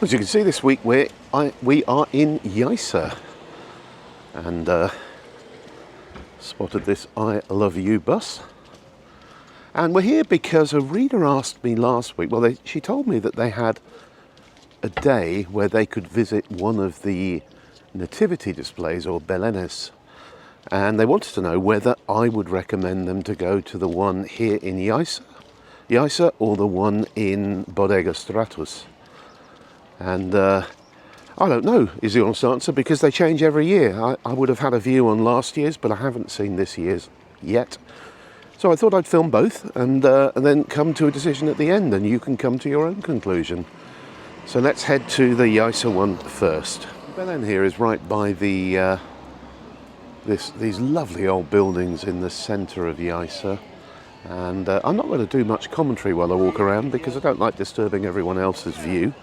As you can see, this week we are in Yaiza, and spotted this I Love You bus. And we're here because a reader asked me last week, well, she told me that they had a day where they could visit one of the Nativity displays, or Belenes, and they wanted to know whether I would recommend them to go to the one here in Yaiza or the one in Stratvs. And I don't know is the honest answer, because they change every year. I would have had a view on last year's, but I haven't seen this year's yet. So I thought I'd film both and then come to a decision at the end, and you can come to your own conclusion. So let's head to the Yaiza one first. Belen here is right by the these lovely old buildings in the centre of Yaiza. And I'm not going to do much commentary while I walk around because I don't like disturbing everyone else's view.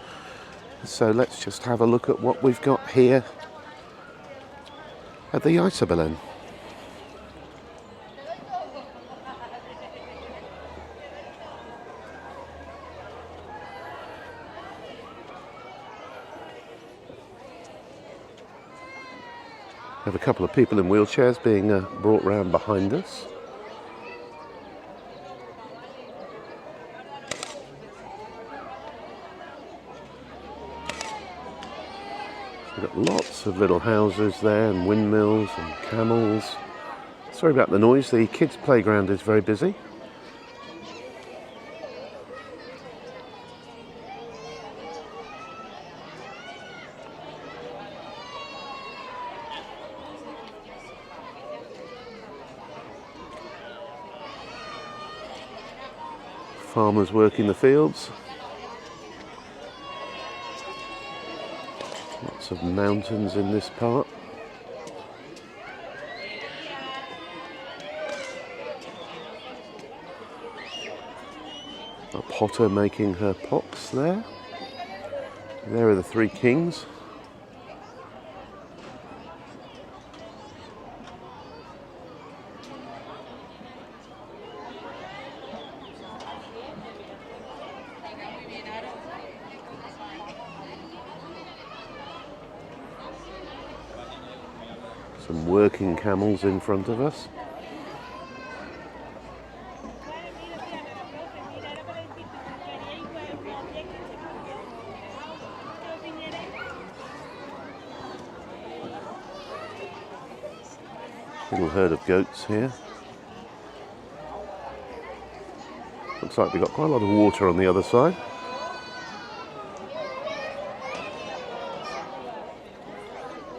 So let's just have a look at what we've got here at the Yaiza Belen. We have a couple of people in wheelchairs being brought round behind us. We've got lots of little houses there and windmills and camels. Sorry about the noise, the kids' playground is very busy. Farmers working the fields. Lots of mountains in this part. A potter making her pots there. There are the three kings. Some working camels in front of us. Little herd of goats here. Looks like we've got quite a lot of water on the other side.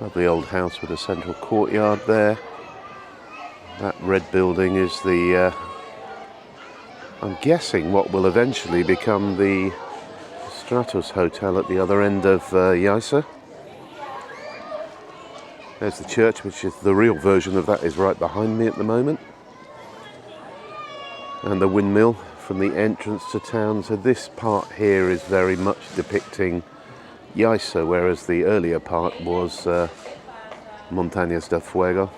Lovely old house with a central courtyard there. That red building is the, I'm guessing, what will eventually become the Stratvs hotel at the other end of Yaiza. There's the church, which is the real version of that, is right behind me at the moment. And the windmill from the entrance to town. So this part here is very much depicting Yaiza, whereas the earlier part was Montañas de Fuego,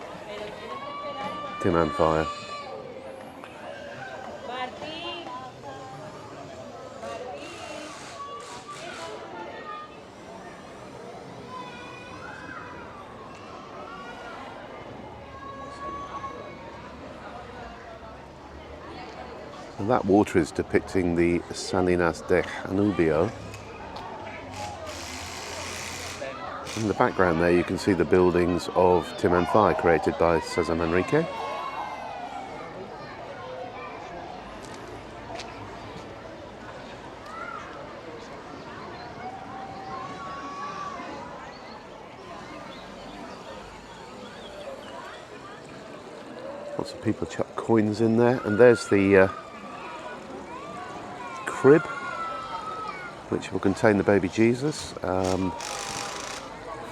Tin and Fire. And that water is depicting the Salinas de Janubio. In the background there you can see the buildings of Tin and Fire created by Cesar Manrique. Lots of people chuck coins in there, and there's the crib, which will contain the baby Jesus.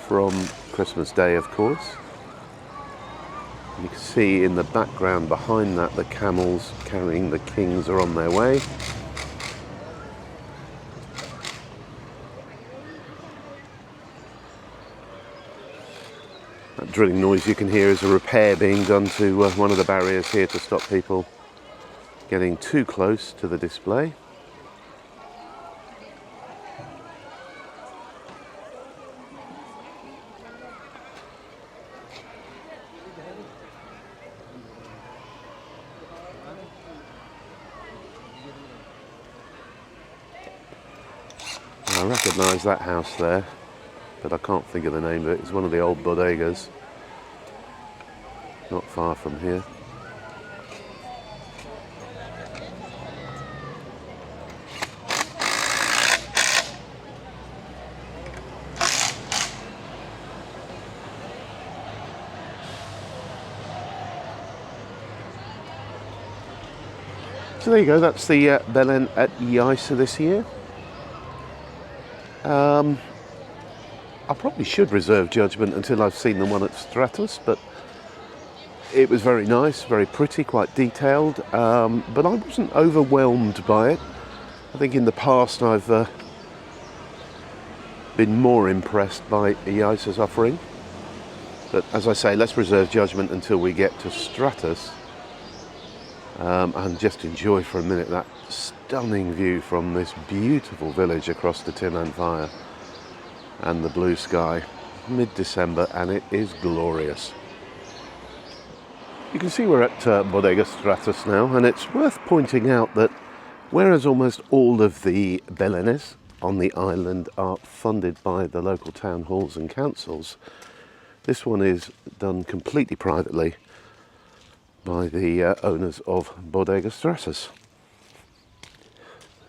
From Christmas Day, of course. You can see in the background behind that the camels carrying the kings are on their way. That drilling noise you can hear is a repair being done to one of the barriers here to stop people getting too close to the display. I recognise that house there, but I can't think of the name of it. It's one of the old bodegas, not far from here. So there you go, that's the belen at Yaiza this year. I probably should reserve judgment until I've seen the one at Stratvs, but it was very nice, very pretty, quite detailed, but I wasn't overwhelmed by it. I think in the past I've been more impressed by Yaiza's offering. But as I say, let's reserve judgment until we get to Stratvs. And just enjoy for a minute that stunning view from this beautiful village across the Timman Fire and the blue sky, mid-December, and it is glorious. You can see we're at Bodega Stratvs now, and it's worth pointing out that whereas almost all of the Belenes on the island are funded by the local town halls and councils, this one is done completely privately by the owners of Bodega Stratvs.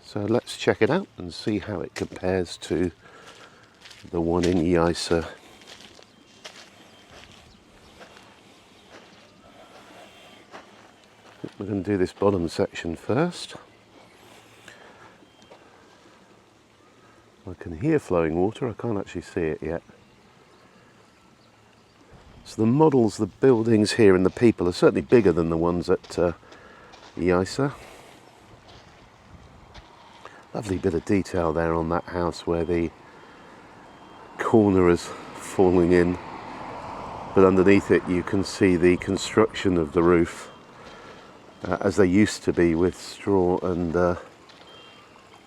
So let's check it out and see how it compares to the one in Yaiza. We're going to do this bottom section first. I can hear flowing water, I can't actually see it yet. So the models, the buildings here and the people are certainly bigger than the ones at Yaiza. Lovely bit of detail there on that house where the corner is falling in, but underneath it you can see the construction of the roof as they used to be, with straw and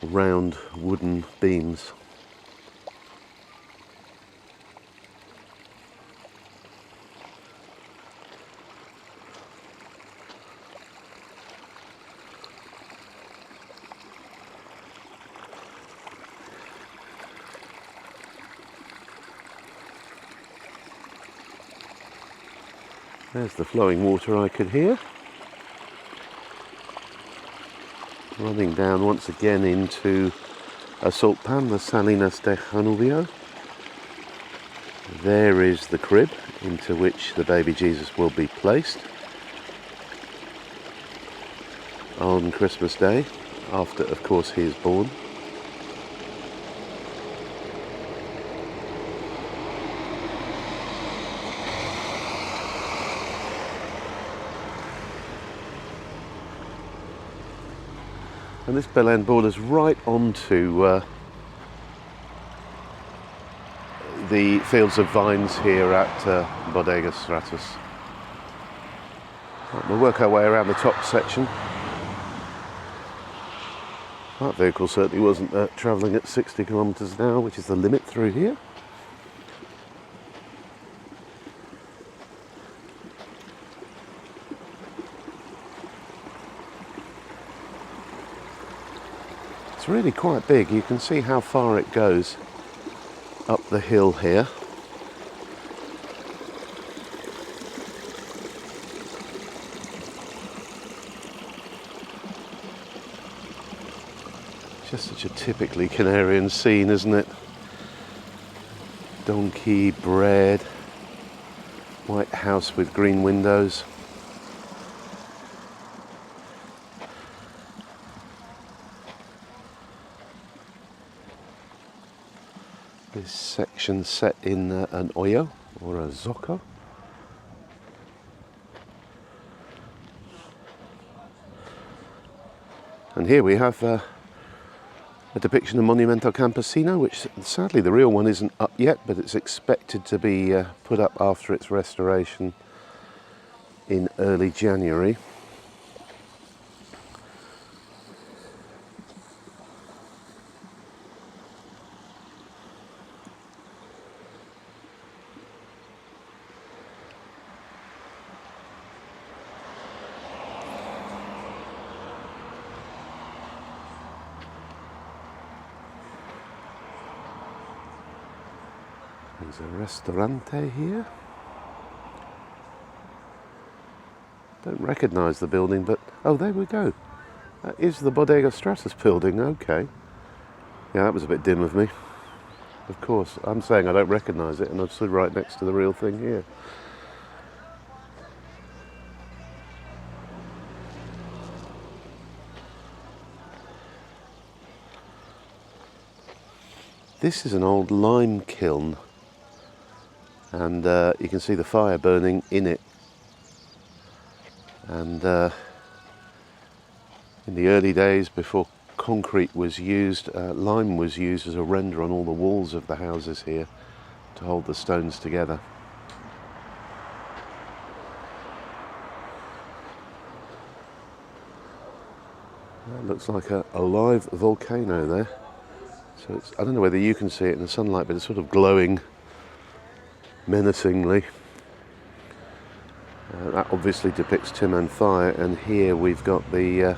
round wooden beams. There's the flowing water I could hear, running down once again into a salt pan, the Salinas de Janubio. There is the crib into which the baby Jesus will be placed on Christmas Day, after of course he is born. And this belen borders right onto the fields of vines here at Bodega Stratvs. Right, we'll work our way around the top section. That vehicle certainly wasn't travelling at 60 kilometres an hour, which is the limit through here. It's really quite big. You can see how far it goes up the hill here. Just such a typically Canarian scene, isn't it? Donkey, bread, white house with green windows. This section set in an hoyo or a zoco. And here we have a depiction of Monumento Campesino, which sadly the real one isn't up yet, but it's expected to be put up after its restoration in early January. There's a restaurante here. Don't recognise the building, but oh, there we go. That is the Bodega Stratvs building. Okay. Yeah, that was a bit dim of me. Of course, I'm saying I don't recognise it, and I've stood right next to the real thing here. This is an old lime kiln, and you can see the fire burning in it. And in the early days, before concrete was used, lime was used as a render on all the walls of the houses here to hold the stones together. That looks like a live volcano there. So it's, I don't know whether you can see it in the sunlight, but it's sort of glowing menacingly. That obviously depicts Timman fire, and here we've got the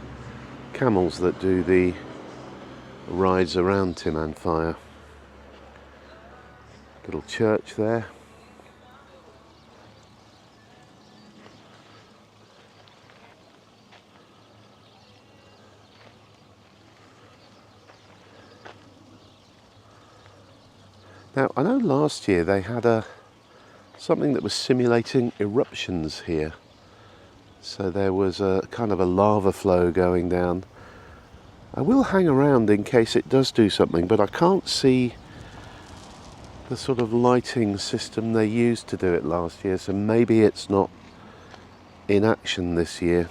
camels that do the rides around Timman fire. Little church there. Now, I know last year they had something that was simulating eruptions here. So there was a kind of a lava flow going down. I will hang around in case it does do something, but I can't see the sort of lighting system they used to do it last year, so maybe it's not in action this year.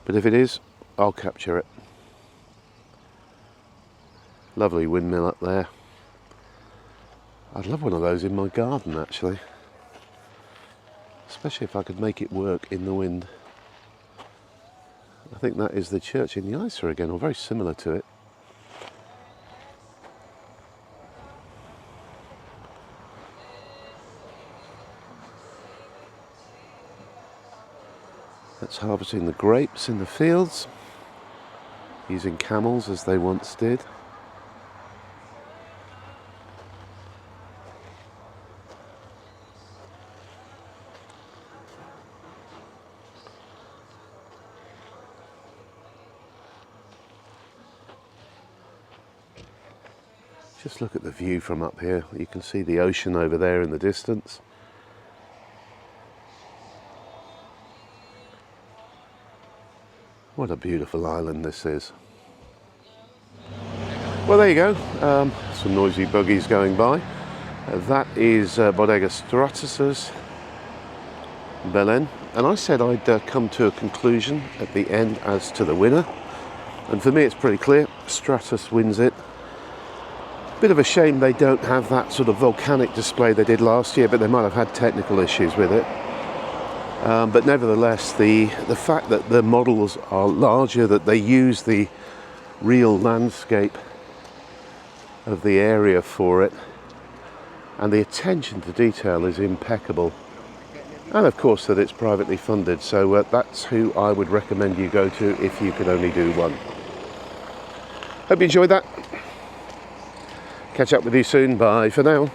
But if it is, I'll capture it. Lovely windmill up there. I'd love one of those in my garden, actually. Especially if I could make it work in the wind. I think that is the church in Yaiza again, or very similar to it. That's harvesting the grapes in the fields, using camels as they once did. Just look at the view from up here. You can see the ocean over there in the distance. What a beautiful island this is. Well, there you go. Some noisy buggies going by. That is Bodega Stratvs, Belen. And I said I'd come to a conclusion at the end as to the winner. And for me it's pretty clear. Stratvs wins it. Bit of a shame they don't have that sort of volcanic display they did last year, but they might have had technical issues with it. But nevertheless, the fact that the models are larger, that they use the real landscape of the area for it, and the attention to detail is impeccable. And of course that it's privately funded, so that's who I would recommend you go to if you could only do one. Hope you enjoyed that. Catch up with you soon. Bye for now.